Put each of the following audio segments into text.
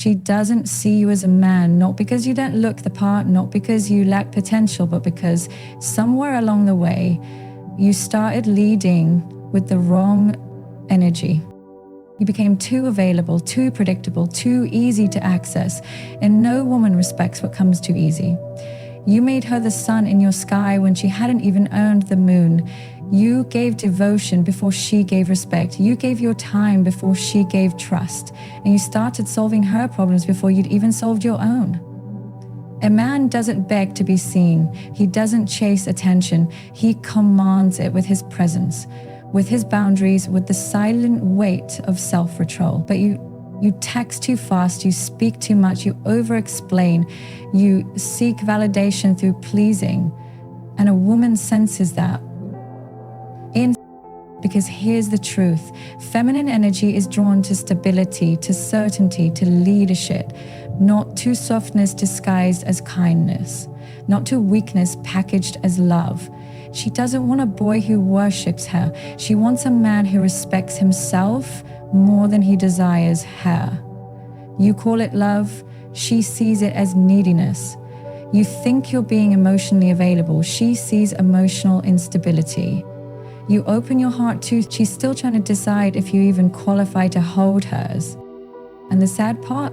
She doesn't see you as a man, not because you don't look the part, not because you lack potential, but because somewhere along the way, you started leading with the wrong energy. You became too available, too predictable, too easy to access, and no woman respects what comes too easy. You made her the sun in your sky when she hadn't even earned the moon. You gave devotion before she gave respect. You gave your time before she gave trust. And you started solving her problems before you'd even solved your own. A man doesn't beg to be seen. He doesn't chase attention. He commands it with his presence, with his boundaries, with the silent weight of self-control. But you text too fast, you speak too much, you over-explain, you seek validation through pleasing. And a woman senses that. Because here's the truth. Feminine energy is drawn to stability, to certainty, to leadership, not to softness disguised as kindness, not to weakness packaged as love. She doesn't want a boy who worships her. She wants a man who respects himself more than he desires her. You call it love, she sees it as neediness. You think you're being emotionally available, she sees emotional instability. You open your heart to, she's still trying to decide if you even qualify to hold hers. And the sad part,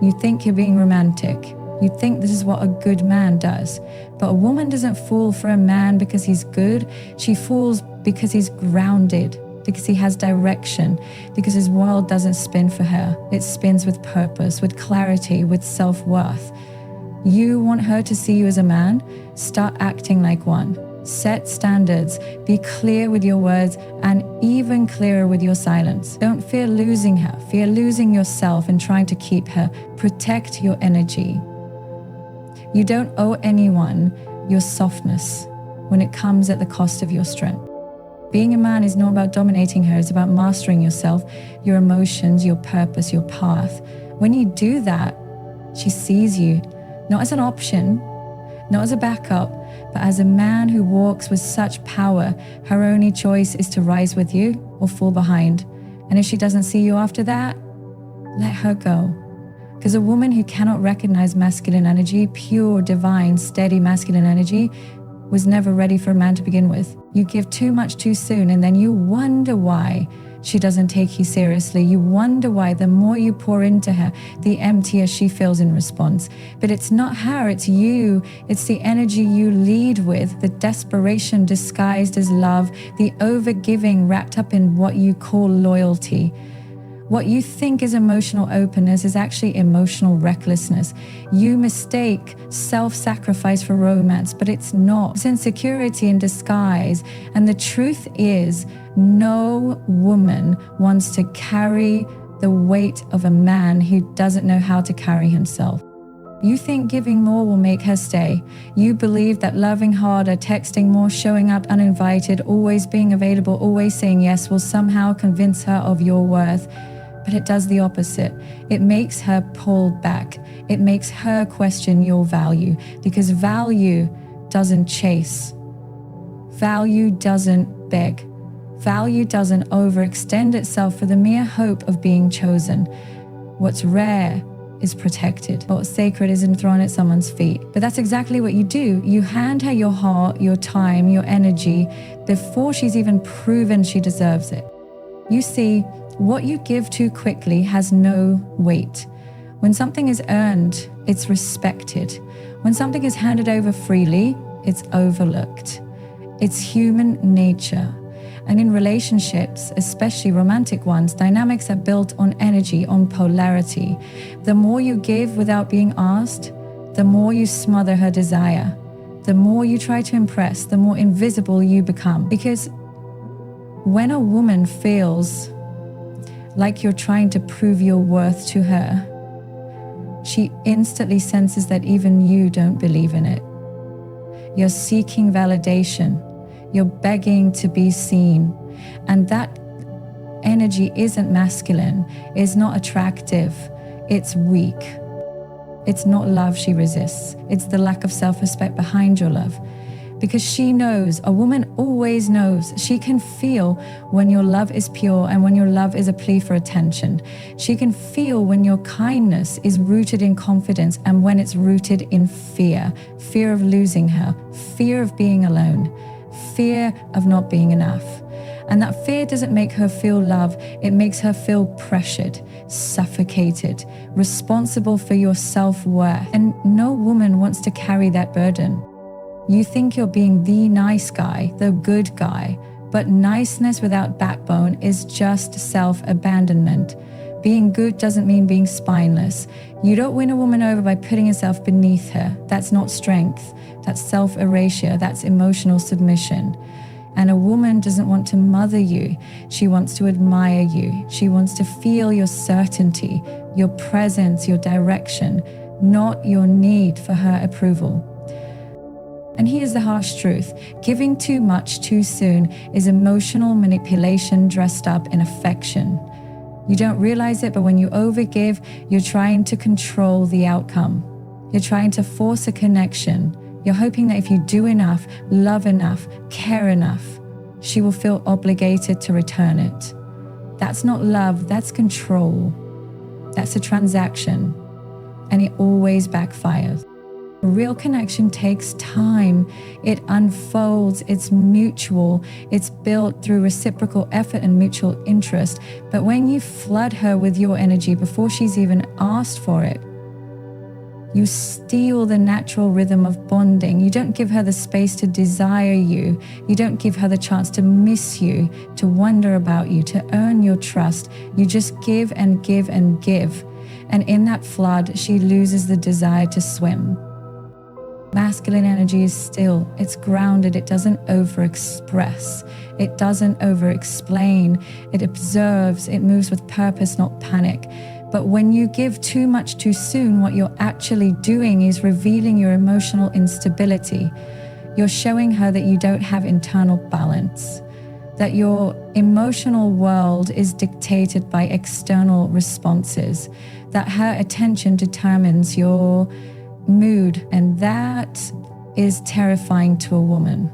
you think you're being romantic. You think this is what a good man does. But a woman doesn't fall for a man because he's good. She falls because he's grounded, because he has direction, because his world doesn't spin for her. It spins with purpose, with clarity, with self-worth. You want her to see you as a man? Start acting like one. Set standards, be clear with your words, and even clearer with your silence. Don't fear losing her, fear losing yourself and trying to keep her. Protect your energy. You don't owe anyone your softness when it comes at the cost of your strength. Being a man is not about dominating her, it's about mastering yourself, your emotions, your purpose, your path. When you do that, she sees you, not as an option, not as a backup, but as a man who walks with such power. Her only choice is to rise with you or fall behind. And if she doesn't see you after that, let her go. Because a woman who cannot recognize masculine energy, pure, divine, steady masculine energy, was never ready for a man to begin with. You give too much too soon, and then you wonder why she doesn't take you seriously. You wonder why the more you pour into her, the emptier she feels in response. But it's not her, it's you. It's the energy you lead with, the desperation disguised as love, the overgiving wrapped up in what you call loyalty. What you think is emotional openness is actually emotional recklessness. You mistake self-sacrifice for romance, but it's not. It's insecurity in disguise. And the truth is, no woman wants to carry the weight of a man who doesn't know how to carry himself. You think giving more will make her stay. You believe that loving harder, texting more, showing up uninvited, always being available, always saying yes will somehow convince her of your worth. But it does the opposite. It makes her pull back. It makes her question your value, because value doesn't chase. Value doesn't beg. Value doesn't overextend itself for the mere hope of being chosen. What's rare is protected. What's sacred isn't thrown at someone's feet. But that's exactly what you do. You hand her your heart, your time, your energy before she's even proven she deserves it. You see, what you give too quickly has no weight. When something is earned, it's respected. When something is handed over freely, it's overlooked. It's human nature. And in relationships, especially romantic ones, dynamics are built on energy, on polarity. The more you give without being asked, the more you smother her desire. The more you try to impress, the more invisible you become. Because when a woman feels like you're trying to prove your worth to her, she instantly senses that even you don't believe in it. You're seeking validation. You're begging to be seen. And that energy isn't masculine. It's not attractive. It's weak. It's not love she resists. It's the lack of self-respect behind your love. Because she knows, a woman always knows, she can feel when your love is pure and when your love is a plea for attention. She can feel when your kindness is rooted in confidence and when it's rooted in fear. Fear of losing her, fear of being alone, fear of not being enough. And that fear doesn't make her feel love, it makes her feel pressured, suffocated, responsible for your self-worth. And no woman wants to carry that burden. You think you're being the nice guy, the good guy, but niceness without backbone is just self-abandonment. Being good doesn't mean being spineless. You don't win a woman over by putting yourself beneath her. That's not strength. That's self-erasure. That's emotional submission. And a woman doesn't want to mother you. She wants to admire you. She wants to feel your certainty, your presence, your direction, not your need for her approval. And here's the harsh truth. Giving too much too soon is emotional manipulation dressed up in affection. You don't realize it, but when you overgive, you're trying to control the outcome. You're trying to force a connection. You're hoping that if you do enough, love enough, care enough, she will feel obligated to return it. That's not love, that's control. That's a transaction, and it always backfires. Real connection takes time. It unfolds, it's mutual, it's built through reciprocal effort and mutual interest. But when you flood her with your energy before she's even asked for it, you steal the natural rhythm of bonding. You don't give her the space to desire you. You don't give her the chance to miss you, to wonder about you, to earn your trust. You just give and give and give. And in that flood, she loses the desire to swim. Masculine energy is still, it's grounded, it doesn't overexpress, it doesn't overexplain, it observes, it moves with purpose, not panic. But when you give too much too soon, what you're actually doing is revealing your emotional instability. You're showing her that you don't have internal balance, that your emotional world is dictated by external responses, that her attention determines your mood, and that is terrifying to a woman.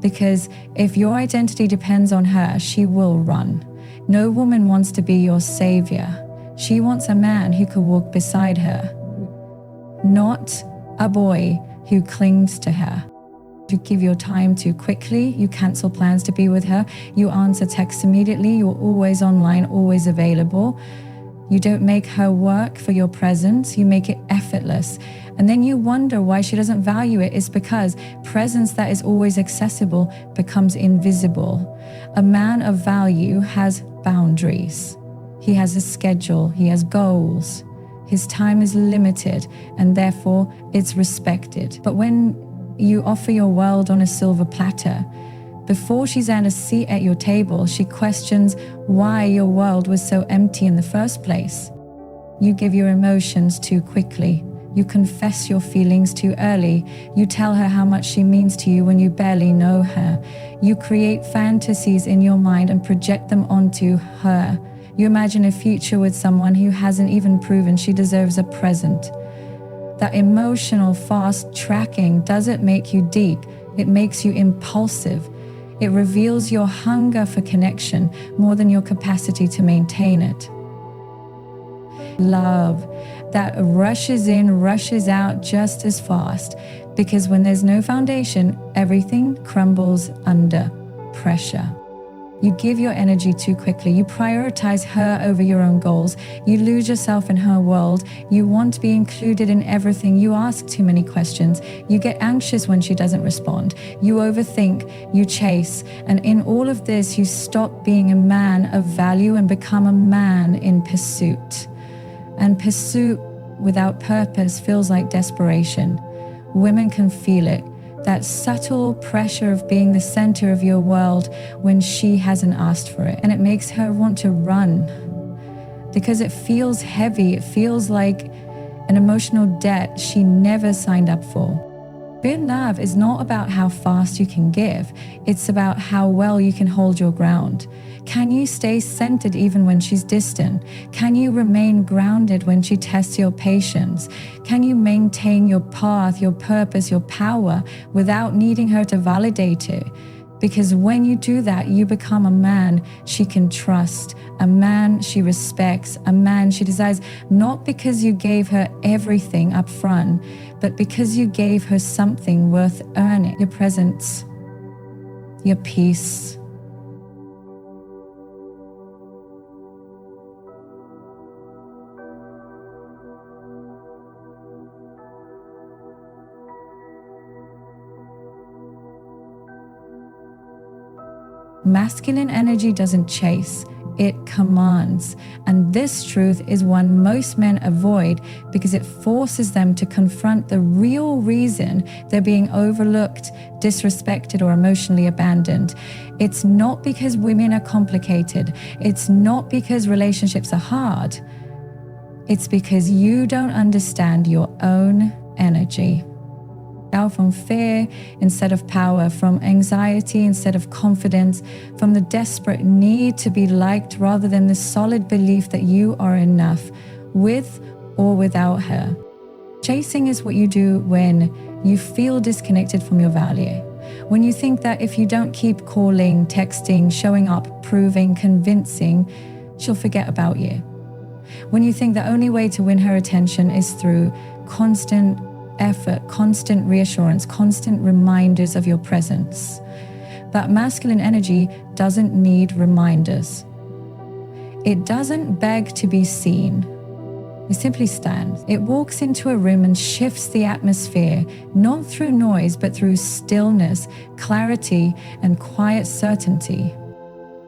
Because if your identity depends on her, she will run. No woman wants to be your savior. She wants a man who could walk beside her, not a boy who clings to her. You give your time too quickly, you cancel plans to be with her, you answer texts immediately, you're always online, always available. You don't make her work for your presence, you make it effortless. And then you wonder why she doesn't value it. It's because presence that is always accessible becomes invisible. A man of value has boundaries. He has a schedule, he has goals. His time is limited and therefore it's respected. But when you offer your world on a silver platter, before she's earned a seat at your table, she questions why your world was so empty in the first place. You give your emotions too quickly. You confess your feelings too early. You tell her how much she means to you when you barely know her. You create fantasies in your mind and project them onto her. You imagine a future with someone who hasn't even proven she deserves a present. That emotional fast tracking doesn't make you deep. It makes you impulsive. It reveals your hunger for connection more than your capacity to maintain it. Love that rushes in, rushes out just as fast, because when there's no foundation, everything crumbles under pressure. You give your energy too quickly. You prioritize her over your own goals. You lose yourself in her world. You want to be included in everything. You ask too many questions. You get anxious when she doesn't respond. You overthink, you chase. And in all of this, you stop being a man of value and become a man in pursuit. And pursuit without purpose feels like desperation. Women can feel it. That subtle pressure of being the center of your world when she hasn't asked for it. And it makes her want to run because it feels heavy. It feels like an emotional debt she never signed up for. Real love is not about how fast you can give. It's about how well you can hold your ground. Can you stay centered even when she's distant? Can you remain grounded when she tests your patience? Can you maintain your path, your purpose, your power without needing her to validate it? Because when you do that, you become a man she can trust, a man she respects, a man she desires, not because you gave her everything up front, but because you gave her something worth earning: your presence, your peace. Masculine energy doesn't chase, it commands. And this truth is one most men avoid because it forces them to confront the real reason they're being overlooked, disrespected, or emotionally abandoned. It's not because women are complicated. It's not because relationships are hard. It's because you don't understand your own energy. From fear instead of power, from anxiety instead of confidence, from the desperate need to be liked rather than the solid belief that you are enough, with or without her. Chasing is what you do when you feel disconnected from your value. When you think that if you don't keep calling, texting, showing up, proving, convincing, she'll forget about you. When you think the only way to win her attention is through constant effort, constant reassurance, constant reminders of your presence. But masculine energy doesn't need reminders. It doesn't beg to be seen. It simply stands. It walks into a room and shifts the atmosphere, not through noise, but through stillness, clarity, and quiet certainty.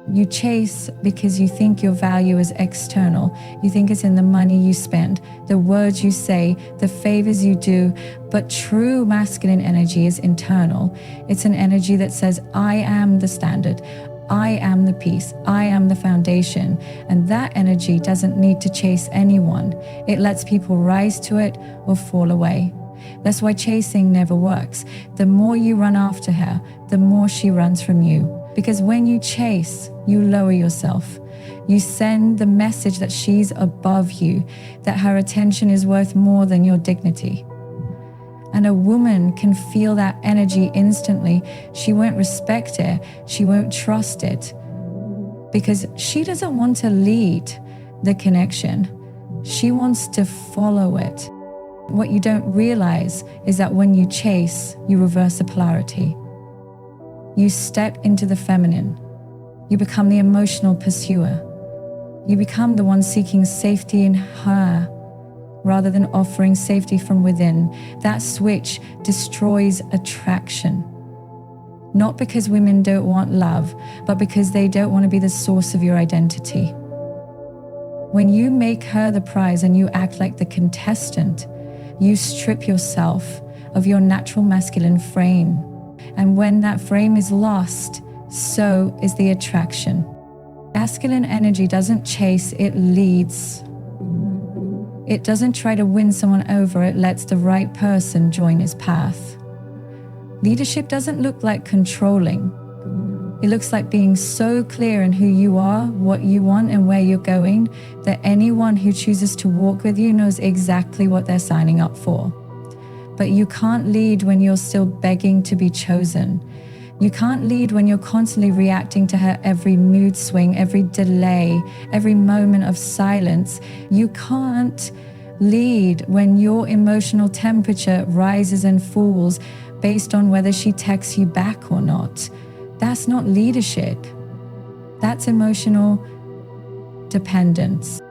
You chase because you think your value is external. You think it's in the money you spend, the words you say, the favors you do. But true masculine energy is internal. It's an energy that says, I am the standard. I am the peace. I am the foundation. And that energy doesn't need to chase anyone. It lets people rise to it or fall away. That's why chasing never works. The more you run after her, the more she runs from you. Because when you chase, you lower yourself. You send the message that she's above you, that her attention is worth more than your dignity. And a woman can feel that energy instantly. She won't respect it. She won't trust it. Because she doesn't want to lead the connection. She wants to follow it. What you don't realize is that when you chase, you reverse the polarity. You step into the feminine. You become the emotional pursuer. You become the one seeking safety in her rather than offering safety from within. That switch destroys attraction. Not because women don't want love, but because they don't want to be the source of your identity. When you make her the prize and you act like the contestant, you strip yourself of your natural masculine frame. And when that frame is lost, so is the attraction. Masculine energy doesn't chase, it leads. It doesn't try to win someone over, it lets the right person join his path. Leadership doesn't look like controlling. It looks like being so clear in who you are, what you want, and where you're going, that anyone who chooses to walk with you knows exactly what they're signing up for. But you can't lead when you're still begging to be chosen. You can't lead when you're constantly reacting to her every mood swing, every delay, every moment of silence. You can't lead when your emotional temperature rises and falls based on whether she texts you back or not. That's not leadership. That's emotional dependence.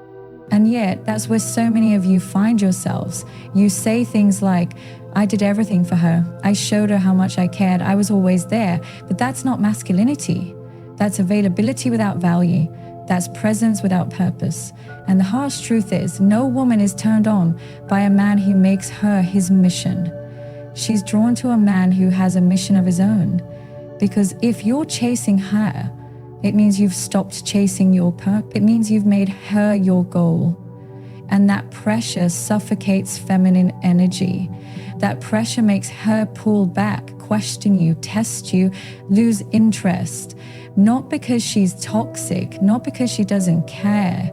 And yet, that's where so many of you find yourselves. You say things like, I did everything for her. I showed her how much I cared. I was always there. But that's not masculinity. That's availability without value. That's presence without purpose. And the harsh truth is, no woman is turned on by a man who makes her his mission. She's drawn to a man who has a mission of his own. Because if you're chasing her, it means you've stopped chasing your purpose. It means you've made her your goal. And that pressure suffocates feminine energy. That pressure makes her pull back, question you, test you, lose interest. Not because she's toxic, not because she doesn't care,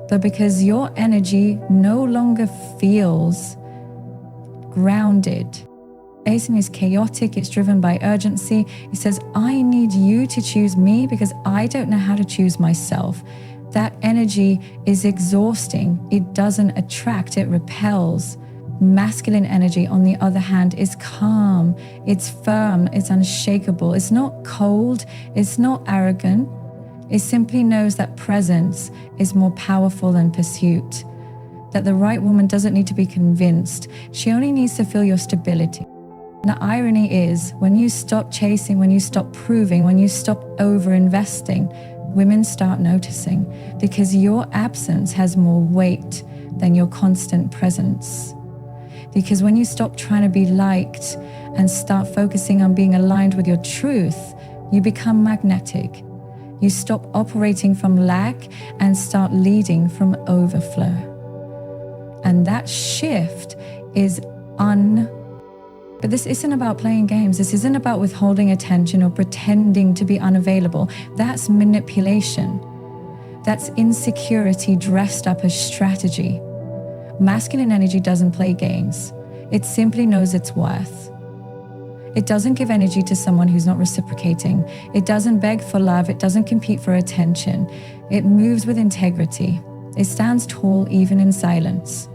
but because your energy no longer feels grounded. Awakening is chaotic, it's driven by urgency. It says, I need you to choose me because I don't know how to choose myself. That energy is exhausting. It doesn't attract, it repels. Masculine energy, on the other hand, is calm, it's firm, it's unshakable. It's not cold, it's not arrogant. It simply knows that presence is more powerful than pursuit. That the right woman doesn't need to be convinced. She only needs to feel your stability. And the irony is, when you stop chasing, when you stop proving, when you stop over-investing, women start noticing, because your absence has more weight than your constant presence. Because when you stop trying to be liked and start focusing on being aligned with your truth, you become magnetic. You stop operating from lack and start leading from overflow. And that shift is But this isn't about playing games. This isn't about withholding attention or pretending to be unavailable. That's manipulation. That's insecurity dressed up as strategy. Masculine energy doesn't play games. It simply knows its worth. It doesn't give energy to someone who's not reciprocating. It doesn't beg for love. It doesn't compete for attention. It moves with integrity. It stands tall even in silence.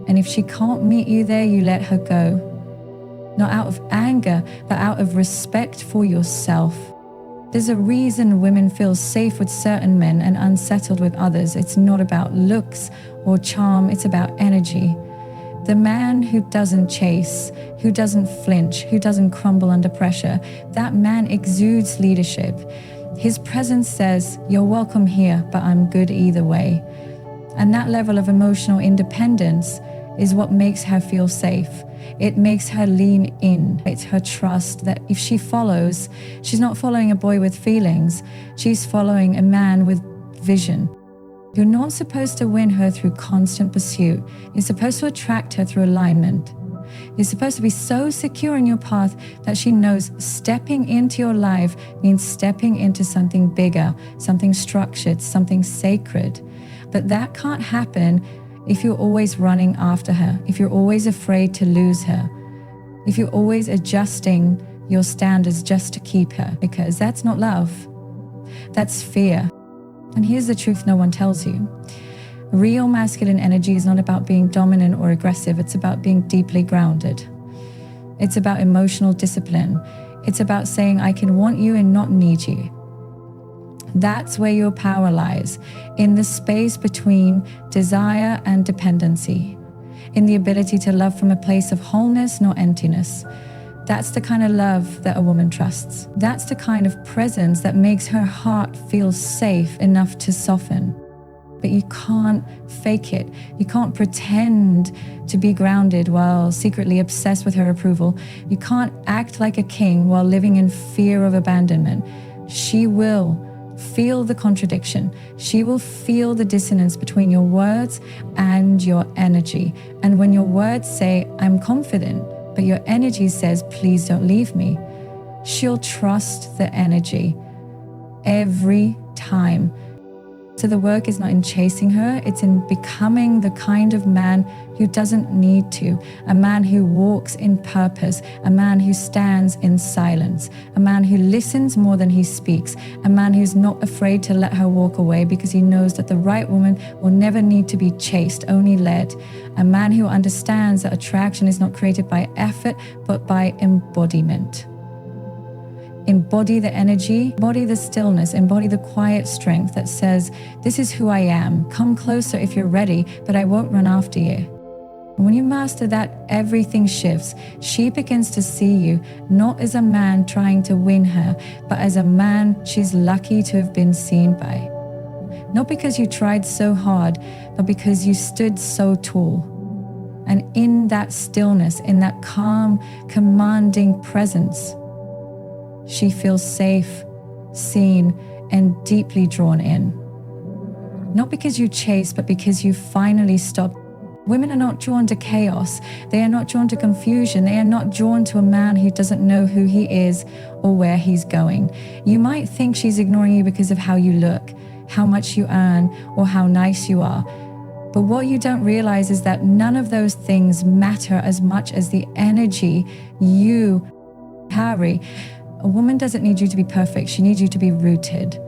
And if she can't meet you there, you let her go. Not out of anger, but out of respect for yourself. There's a reason women feel safe with certain men and unsettled with others. It's not about looks or charm, it's about energy. The man who doesn't chase, who doesn't flinch, who doesn't crumble under pressure, that man exudes leadership. His presence says, you're welcome here, but I'm good either way. And that level of emotional independence is what makes her feel safe. It makes her lean in. It's her trust that if she follows, she's not following a boy with feelings. She's following a man with vision. You're not supposed to win her through constant pursuit. You're supposed to attract her through alignment. You're supposed to be so secure in your path that she knows stepping into your life means stepping into something bigger, something structured, something sacred. But that can't happen if you're always running after her, if you're always afraid to lose her, if you're always adjusting your standards just to keep her, because that's not love. That's fear. And here's the truth no one tells you. Real masculine energy is not about being dominant or aggressive. It's about being deeply grounded. It's about emotional discipline. It's about saying, I can want you and not need you. That's where your power lies, in the space between desire and dependency, in the ability to love from a place of wholeness, not emptiness. That's the kind of love that a woman trusts. That's the kind of presence that makes her heart feel safe enough to soften. But you can't fake it. You can't pretend to be grounded while secretly obsessed with her approval. You can't act like a king while living in fear of abandonment. She will feel the contradiction. She will feel the dissonance between your words and your energy. And when your words say, I'm confident, but your energy says, please don't leave me, she'll trust the energy every time. So the work is not in chasing her, it's in becoming the kind of man who doesn't need to, a man who walks in purpose, a man who stands in silence, a man who listens more than he speaks, a man who's not afraid to let her walk away because he knows that the right woman will never need to be chased, only led, a man who understands that attraction is not created by effort, but by embodiment. Embody the energy, embody the stillness, embody the quiet strength that says, this is who I am. Come closer if you're ready, but I won't run after you. And when you master that, everything shifts. She begins to see you not as a man trying to win her, but as a man she's lucky to have been seen by. Not because you tried so hard, but because you stood so tall. And in that stillness, in that calm, commanding presence, she feels safe, seen, and deeply drawn in. Not because you chase, but because you finally stop. Women are not drawn to chaos. They are not drawn to confusion. They are not drawn to a man who doesn't know who he is or where he's going. You might think she's ignoring you because of how you look, how much you earn, or how nice you are. But what you don't realize is that none of those things matter as much as the energy you carry. A woman doesn't need you to be perfect. She needs you to be rooted,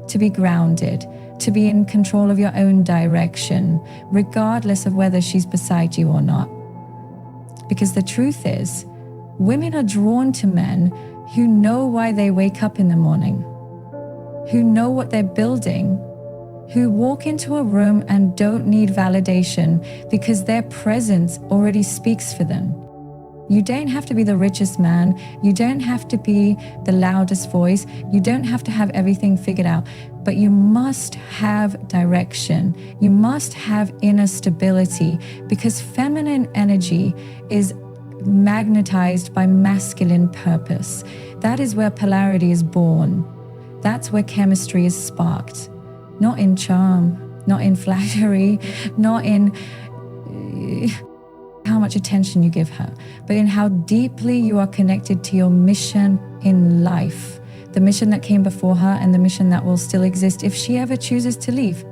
to be grounded, to be in control of your own direction, regardless of whether she's beside you or not. Because the truth is, women are drawn to men who know why they wake up in the morning, who know what they're building, who walk into a room and don't need validation because their presence already speaks for them. You don't have to be the richest man. You don't have to be the loudest voice. You don't have to have everything figured out, but you must have direction. You must have inner stability, because feminine energy is magnetized by masculine purpose. That is where polarity is born. That's where chemistry is sparked. Not in charm, not in flattery, not in how much attention you give her, but in how deeply you are connected to your mission in life, the mission that came before her and the mission that will still exist if she ever chooses to leave.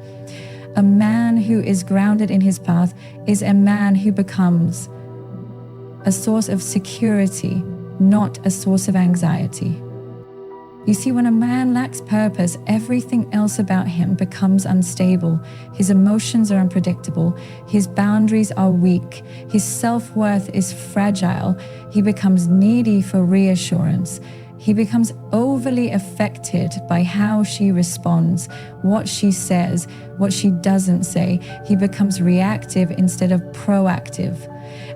A man who is grounded in his path is a man who becomes a source of security, not a source of anxiety. You see, when a man lacks purpose, everything else about him becomes unstable. His emotions are unpredictable. His boundaries are weak. His self-worth is fragile. He becomes needy for reassurance. He becomes overly affected by how she responds, what she says, what she doesn't say. He becomes reactive instead of proactive.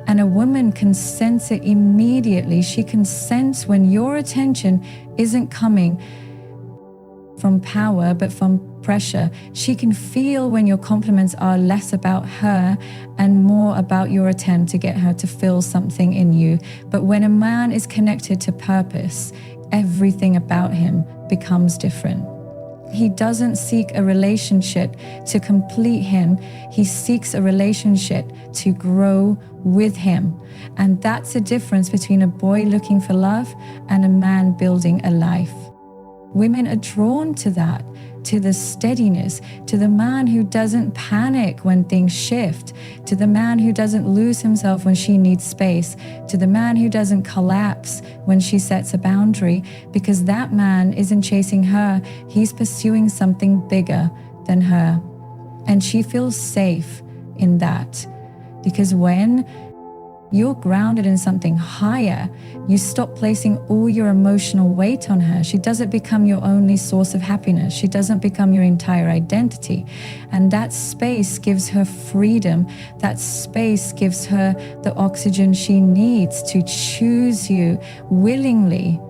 And a woman can sense it immediately. She can sense when your attention isn't coming from power, but from pressure. She can feel when your compliments are less about her and more about your attempt to get her to feel something in you. But when a man is connected to purpose, everything about him becomes different. He doesn't seek a relationship to complete him. He seeks a relationship to grow with him. And that's the difference between a boy looking for love and a man building a life. Women are drawn to that, to the steadiness, to the man who doesn't panic when things shift, to the man who doesn't lose himself when she needs space, to the man who doesn't collapse when she sets a boundary, because that man isn't chasing her, he's pursuing something bigger than her. And she feels safe in that, because when you're grounded in something higher, you stop placing all your emotional weight on her. She doesn't become your only source of happiness. She doesn't become your entire identity. And that space gives her freedom. That space gives her the oxygen she needs to choose you willingly.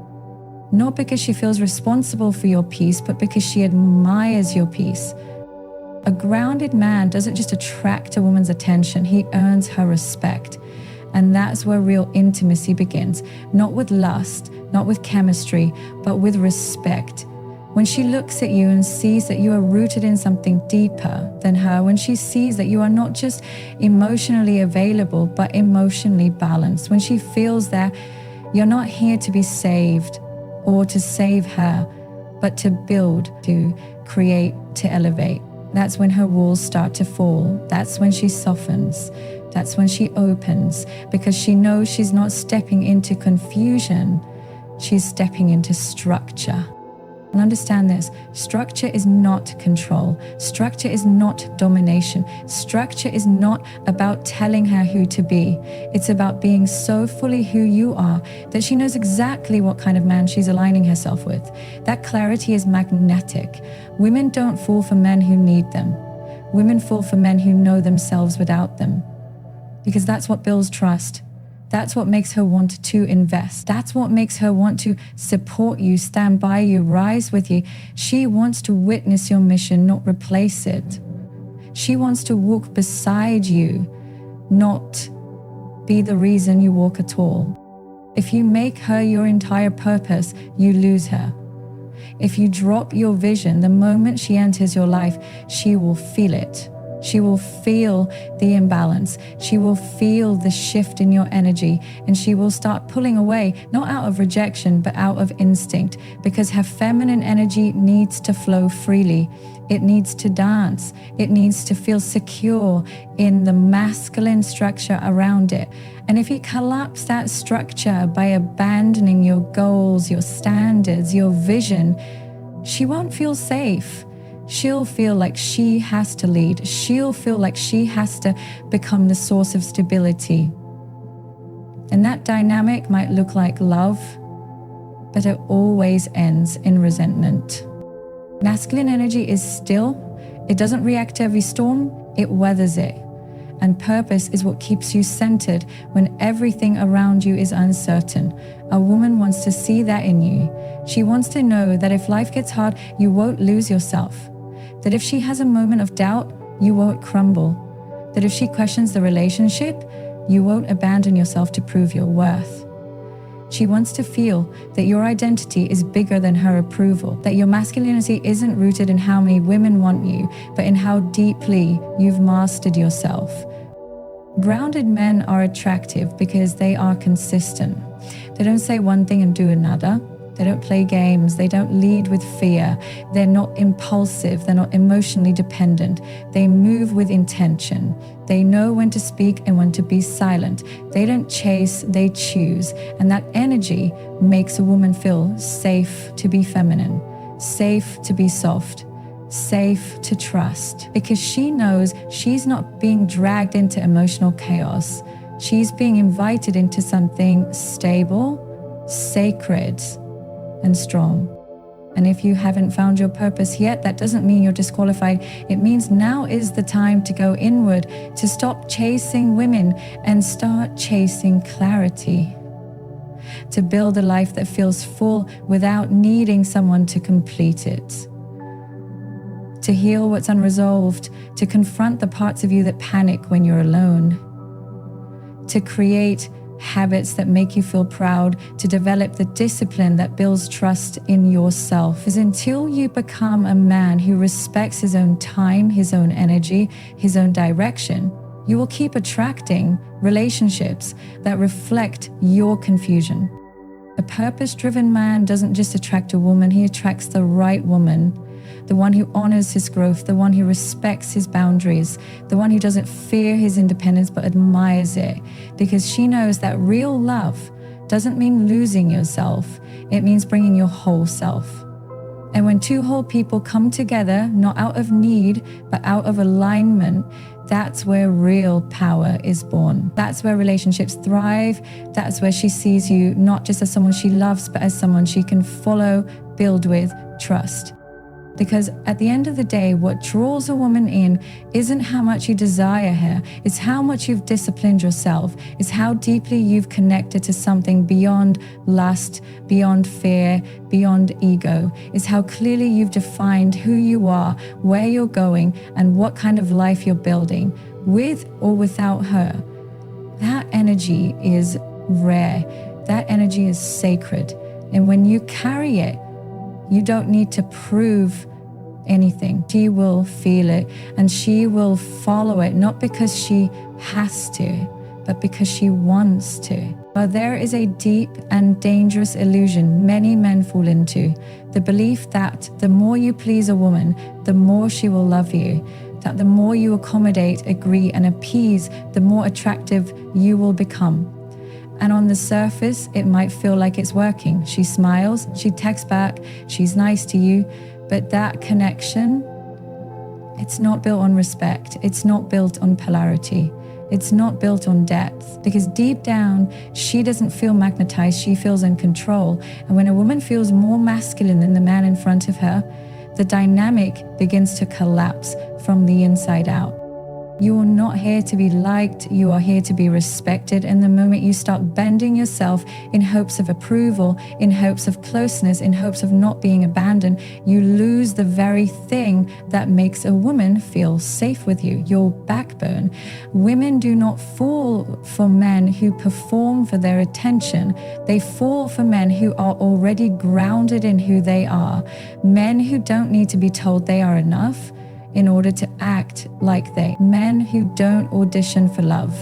Not because she feels responsible for your peace, but because she admires your peace. A grounded man doesn't just attract a woman's attention, he earns her respect. And that's where real intimacy begins, not with lust, not with chemistry, but with respect. When she looks at you and sees that you are rooted in something deeper than her, when she sees that you are not just emotionally available, but emotionally balanced, when she feels that you're not here to be saved or to save her, but to build, to create, to elevate, that's when her walls start to fall. That's when she softens. That's when she opens, because she knows she's not stepping into confusion. She's stepping into structure. And understand this, structure is not control. Structure is not domination. Structure is not about telling her who to be. It's about being so fully who you are that she knows exactly what kind of man she's aligning herself with. That clarity is magnetic. Women don't fall for men who need them. Women fall for men who know themselves without them. Because that's what builds trust. That's what makes her want to invest. That's what makes her want to support you, stand by you, rise with you. She wants to witness your mission, not replace it. She wants to walk beside you, not be the reason you walk at all. If you make her your entire purpose, you lose her. If you drop your vision, the moment she enters your life, she will feel it. She will feel the imbalance. She will feel the shift in your energy, and she will start pulling away, not out of rejection, but out of instinct, because her feminine energy needs to flow freely. It needs to dance. It needs to feel secure in the masculine structure around it. And if you collapse that structure by abandoning your goals, your standards, your vision, she won't feel safe. She'll feel like she has to lead. She'll feel like she has to become the source of stability. And that dynamic might look like love, but it always ends in resentment. Masculine energy is still. It doesn't react to every storm, it weathers it. And purpose is what keeps you centered when everything around you is uncertain. A woman wants to see that in you. She wants to know that if life gets hard, you won't lose yourself. That if she has a moment of doubt, you won't crumble. That if she questions the relationship, you won't abandon yourself to prove your worth. She wants to feel that your identity is bigger than her approval, that your masculinity isn't rooted in how many women want you, but in how deeply you've mastered yourself. Grounded men are attractive because they are consistent. They don't say one thing and do another. They don't play games. They don't lead with fear. They're not impulsive. They're not emotionally dependent. They move with intention. They know when to speak and when to be silent. They don't chase, they choose. And that energy makes a woman feel safe to be feminine, safe to be soft, safe to trust, because she knows she's not being dragged into emotional chaos. She's being invited into something stable, sacred, and strong. And if you haven't found your purpose yet, that doesn't mean you're disqualified. It means now is the time to go inward, to stop chasing women and start chasing clarity. To build a life that feels full without needing someone to complete it. To heal what's unresolved, to confront the parts of you that panic when you're alone. To create habits that make you feel proud, to develop the discipline that builds trust in yourself. Because until you become a man who respects his own time, his own energy, his own direction, you will keep attracting relationships that reflect your confusion. A purpose-driven man doesn't just attract a woman, he attracts the right woman. The one who honors his growth, the one who respects his boundaries, the one who doesn't fear his independence but admires it, because she knows that real love doesn't mean losing yourself, it means bringing your whole self. And when two whole people come together, not out of need, but out of alignment, that's where real power is born. That's where relationships thrive. That's where she sees you not just as someone she loves, but as someone she can follow, build with, trust. Because at the end of the day, what draws a woman in isn't how much you desire her, it's how much you've disciplined yourself, it's how deeply you've connected to something beyond lust, beyond fear, beyond ego. It's how clearly you've defined who you are, where you're going, and what kind of life you're building, with or without her. That energy is rare. That energy is sacred. And when you carry it, you don't need to prove anything. She will feel it and she will follow it, not because she has to, but because she wants to. But there is a deep and dangerous illusion many men fall into, the belief that the more you please a woman, the more she will love you, that the more you accommodate, agree, and appease, the more attractive you will become. And on the surface, it might feel like it's working. She smiles, she texts back, she's nice to you, but that connection, it's not built on respect. It's not built on polarity. It's not built on depth, because deep down, she doesn't feel magnetized, she feels in control. And when a woman feels more masculine than the man in front of her, the dynamic begins to collapse from the inside out. You are not here to be liked, you are here to be respected. And the moment you start bending yourself in hopes of approval, in hopes of closeness, in hopes of not being abandoned, you lose the very thing that makes a woman feel safe with you, your backbone. Women do not fall for men who perform for their attention. They fall for men who are already grounded in who they are. Men who don't need to be told they are enough in order to act like they. Men who don't audition for love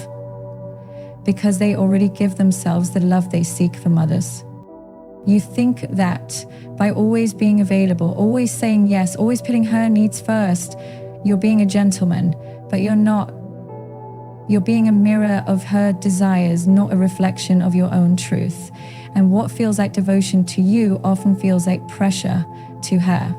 because they already give themselves the love they seek from others. You think that by always being available, always saying yes, always putting her needs first, you're being a gentleman, but you're not. You're being a mirror of her desires, not a reflection of your own truth. And what feels like devotion to you often feels like pressure to her.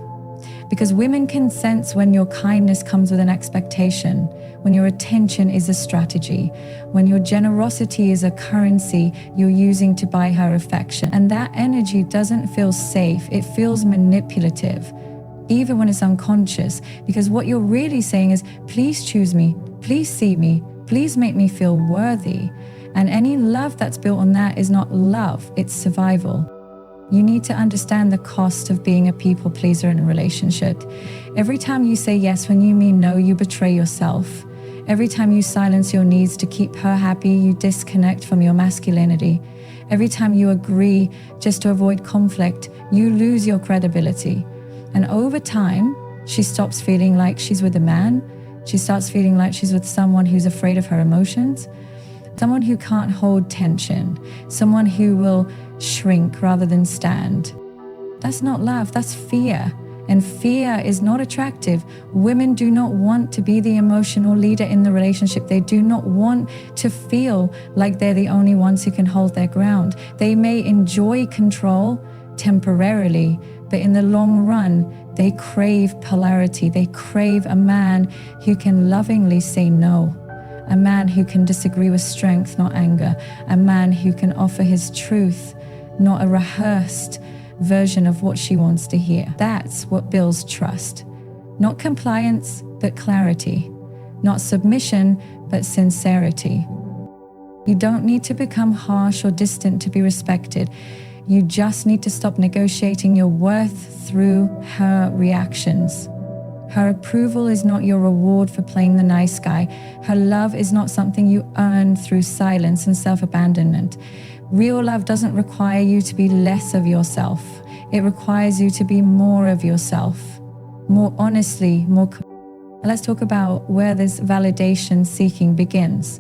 Because women can sense when your kindness comes with an expectation, when your attention is a strategy, when your generosity is a currency you're using to buy her affection. And that energy doesn't feel safe, it feels manipulative, even when it's unconscious. Because what you're really saying is, please choose me, please see me, please make me feel worthy. And any love that's built on that is not love, it's survival. You need to understand the cost of being a people pleaser in a relationship. Every time you say yes when you mean no, you betray yourself. Every time you silence your needs to keep her happy, you disconnect from your masculinity. Every time you agree just to avoid conflict, you lose your credibility. And over time, she stops feeling like she's with a man. She starts feeling like she's with someone who's afraid of her emotions, someone who can't hold tension, someone who will shrink rather than stand. That's not love, that's fear. And fear is not attractive. Women do not want to be the emotional leader in the relationship. They do not want to feel like they're the only ones who can hold their ground. They may enjoy control temporarily, but in the long run, they crave polarity. They crave a man who can lovingly say no. A man who can disagree with strength, not anger. A man who can offer his truth, not a rehearsed version of what she wants to hear. That's what builds trust. Not compliance, but clarity. Not submission, but sincerity. You don't need to become harsh or distant to be respected. You just need to stop negotiating your worth through her reactions. Her approval is not your reward for playing the nice guy. Her love is not something you earn through silence and self-abandonment. Real love doesn't require you to be less of yourself. It requires you to be more of yourself, more honestly, more. Let's talk about where this validation seeking begins.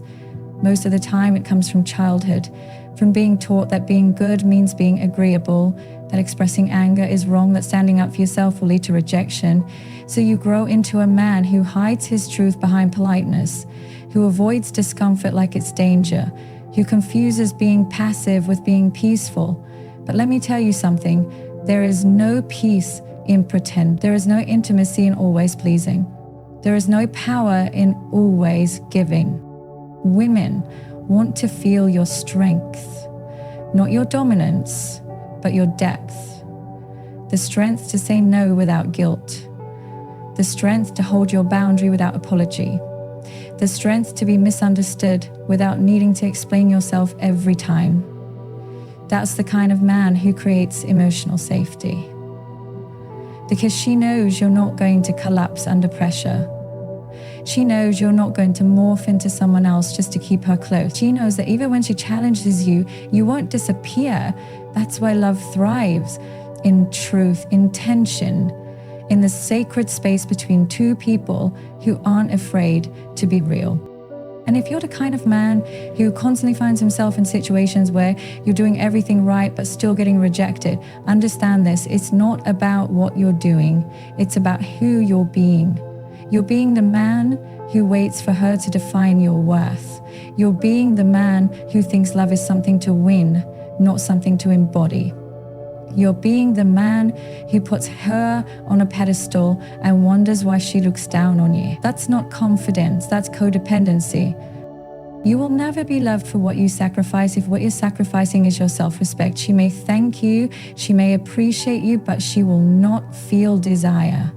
Most of the time it comes from childhood, from being taught that being good means being agreeable, that expressing anger is wrong, that standing up for yourself will lead to rejection. So you grow into a man who hides his truth behind politeness, who avoids discomfort like it's danger, who confuses being passive with being peaceful. But let me tell you something, there is no peace in pretend. There is no intimacy in always pleasing. There is no power in always giving. Women want to feel your strength, not your dominance, but your depth. The strength to say no without guilt. The strength to hold your boundary without apology. The strength to be misunderstood without needing to explain yourself every time. That's the kind of man who creates emotional safety. Because she knows you're not going to collapse under pressure. She knows you're not going to morph into someone else just to keep her close. She knows that even when she challenges you, you won't disappear. That's why love thrives in truth, in tension, in the sacred space between two people who aren't afraid to be real. And if you're the kind of man who constantly finds himself in situations where you're doing everything right but still getting rejected, understand this, it's not about what you're doing, it's about who you're being. You're being the man who waits for her to define your worth. You're being the man who thinks love is something to win, not something to embody. You're being the man who puts her on a pedestal and wonders why she looks down on you. That's not confidence, that's codependency. You will never be loved for what you sacrifice if what you're sacrificing is your self-respect. She may thank you, she may appreciate you, but she will not feel desire.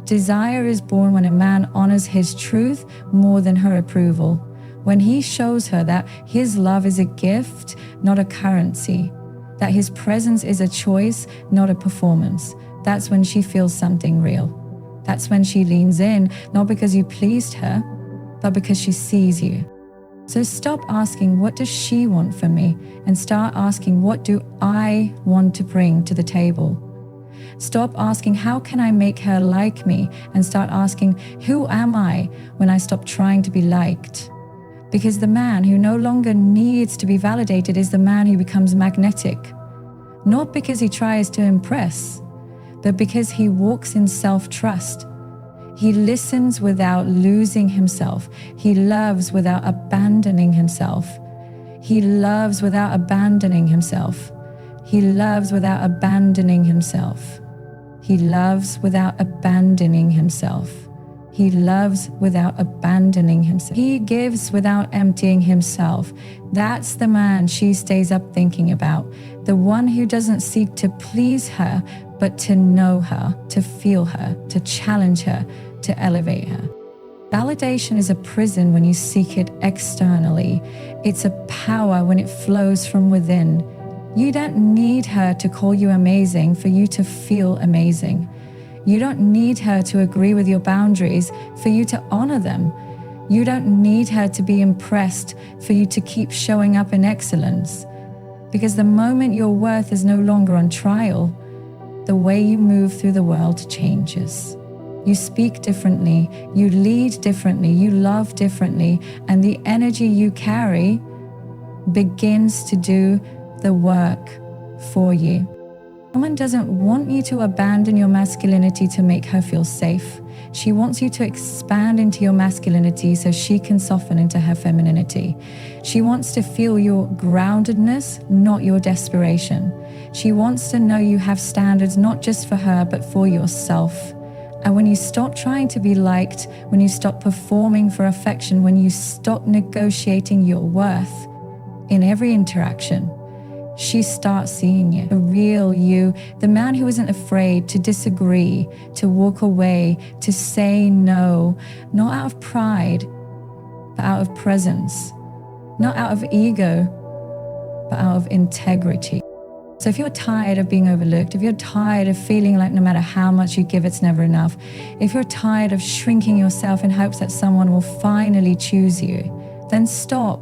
Desire is born when a man honors his truth more than her approval. When he shows her that his love is a gift, not a currency, that his presence is a choice, not a performance, that's when she feels something real. That's when she leans in, not because you pleased her, but because she sees you. So stop asking, what does she want from me? And start asking, what do I want to bring to the table? Stop asking, how can I make her like me? And start asking, who am I when I stop trying to be liked? Because the man who no longer needs to be validated is the man who becomes magnetic. Not because he tries to impress, but because he walks in self-trust. He listens without losing himself. He loves without abandoning himself. He loves without abandoning himself. He loves without abandoning himself. He loves without abandoning himself. He loves without abandoning himself. He gives without emptying himself. That's the man she stays up thinking about. The one who doesn't seek to please her, but to know her, to feel her, to challenge her, to elevate her. Validation is a prison when you seek it externally. It's a power when it flows from within. You don't need her to call you amazing for you to feel amazing. You don't need her to agree with your boundaries for you to honor them. You don't need her to be impressed for you to keep showing up in excellence. Because the moment your worth is no longer on trial, the way you move through the world changes. You speak differently, you lead differently, you love differently, and the energy you carry begins to do the work for you. Woman doesn't want you to abandon your masculinity to make her feel safe. She wants you to expand into your masculinity so she can soften into her femininity. She wants to feel your groundedness, not your desperation. She wants to know you have standards not just for her, but for yourself. And when you stop trying to be liked, when you stop performing for affection, when you stop negotiating your worth in every interaction, she starts seeing you, the real you, the man who isn't afraid to disagree, to walk away, to say no, not out of pride, but out of presence, not out of ego, but out of integrity. So if you're tired of being overlooked, if you're tired of feeling like no matter how much you give, it's never enough, if you're tired of shrinking yourself in hopes that someone will finally choose you, then stop.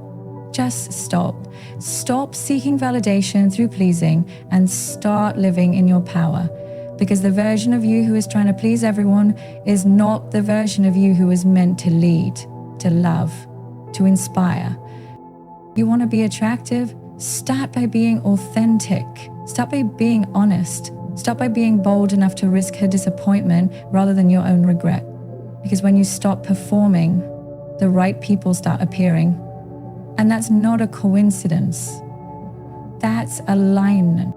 Just stop. Stop seeking validation through pleasing and start living in your power. Because the version of you who is trying to please everyone is not the version of you who is meant to lead, to love, to inspire. You want to be attractive? Start by being authentic. Start by being honest. Start by being bold enough to risk her disappointment rather than your own regret. Because when you stop performing, the right people start appearing. And that's not a coincidence. That's alignment.